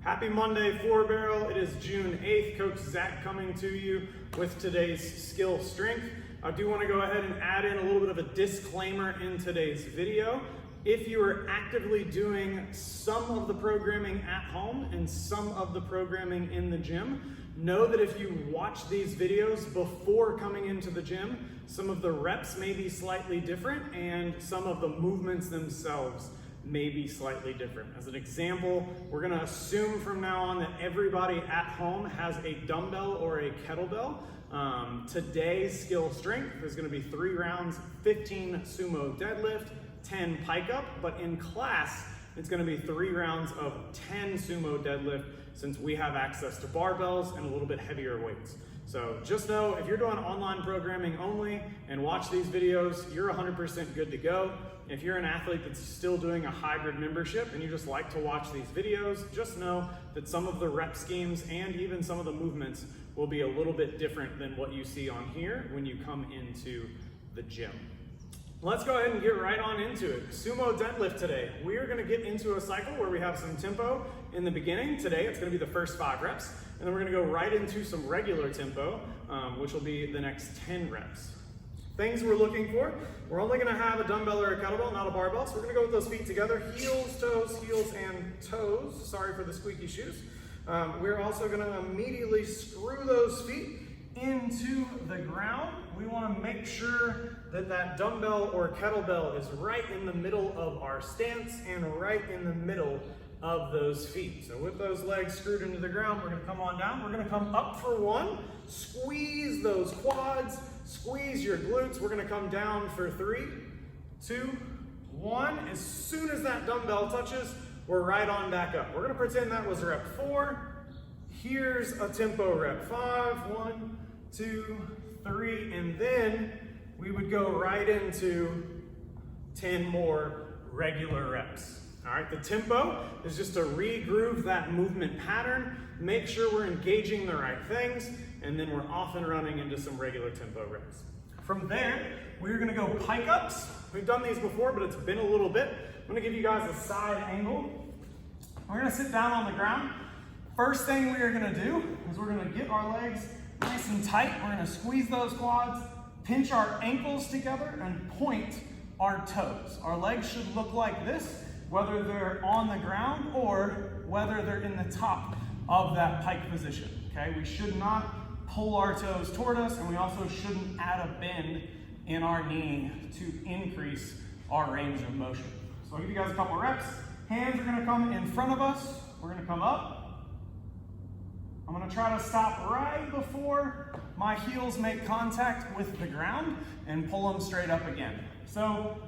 Happy Monday, Four Barrel. It is June 8th. Coach Zach coming to you with today's skill strength. I do want to go ahead and add in a little bit of a disclaimer in today's video. If you are actively doing some of the programming at home and some of the programming in the gym, know that if you watch these videos before coming into the gym, some of the reps may be slightly different and some of the movements themselves may be slightly different. As an example, we're going to assume from now on that everybody at home has a dumbbell or a kettlebell. Today's skill strength is going to be 3 rounds, 15 sumo deadlift, 10 pike up, but in class, it's going to be 3 rounds of 10 sumo deadlift since we have access to barbells and a little bit heavier weights. So just know if you're doing online programming only and watch these videos, you're 100% good to go. If you're an athlete that's still doing a hybrid membership and you just like to watch these videos, just know that some of the rep schemes and even some of the movements will be a little bit different than what you see on here when you come into the gym. Let's go ahead and get right on into it. Sumo deadlift today. We are gonna get into a cycle where we have some tempo in the beginning. Today, it's gonna be the first 5 reps, and then we're gonna go right into some regular tempo, which will be the next 10 reps. Things we're looking for, we're only gonna have a dumbbell or a kettlebell, not a barbell, so we're gonna go with those feet together, heels, and toes. Sorry for the squeaky shoes. We're also gonna immediately screw those feet into the ground. We wanna make sure that that dumbbell or kettlebell is right in the middle of our stance and right in the middle of those feet. So with those legs screwed into the ground, we're gonna come on down. We're gonna come up for 1, squeeze those quads, squeeze your glutes. We're gonna come down for 3, 2, 1. As soon as that dumbbell touches, we're right on back up. We're gonna pretend that was rep 4. Here's a tempo rep 5, 1, 2, 3, and then we would go right into 10 more regular reps. All right, the tempo is just to re-groove that movement pattern, make sure we're engaging the right things, and then we're off and running into some regular tempo reps. From there, we're gonna go pike ups. We've done these before, but it's been a little bit. I'm gonna give you guys a side angle. We're gonna sit down on the ground. First thing we are gonna do is we're gonna get our legs nice and tight. We're gonna squeeze those quads, pinch our ankles together, and point our toes. Our legs should look like this, whether they're on the ground or whether they're in the top of that pike position, okay? We should not pull our toes toward us, and we also shouldn't add a bend in our knee to increase our range of motion. So I'll give you guys a couple reps. Hands are gonna come in front of us. We're gonna come up. I'm gonna try to stop right before my heels make contact with the ground and pull them straight up again. So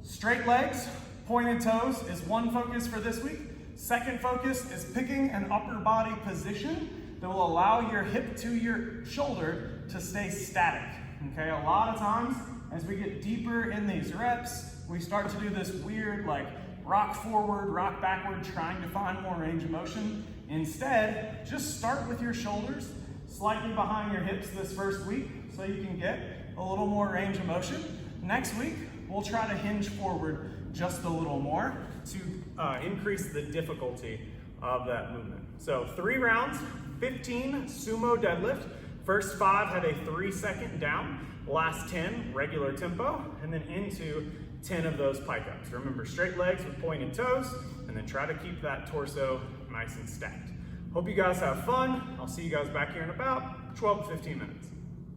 straight legs, pointed toes is one focus for this week. Second focus is picking an upper body position that will allow your hip to your shoulder to stay static. Okay, a lot of times as we get deeper in these reps, we start to do this weird like rock forward, rock backward, trying to find more range of motion. Instead, just start with your shoulders slightly behind your hips this first week so you can get a little more range of motion. Next week, we'll try to hinge forward just a little more to increase the difficulty of that movement. So 3 rounds, 15 sumo deadlift. First 5 have a 3-second down, last 10 regular tempo, and then into 10 of those pike ups. Remember, straight legs with pointed toes, and then try to keep that torso nice and stacked. Hope you guys have fun. I'll see you guys back here in about 12 to 15 minutes.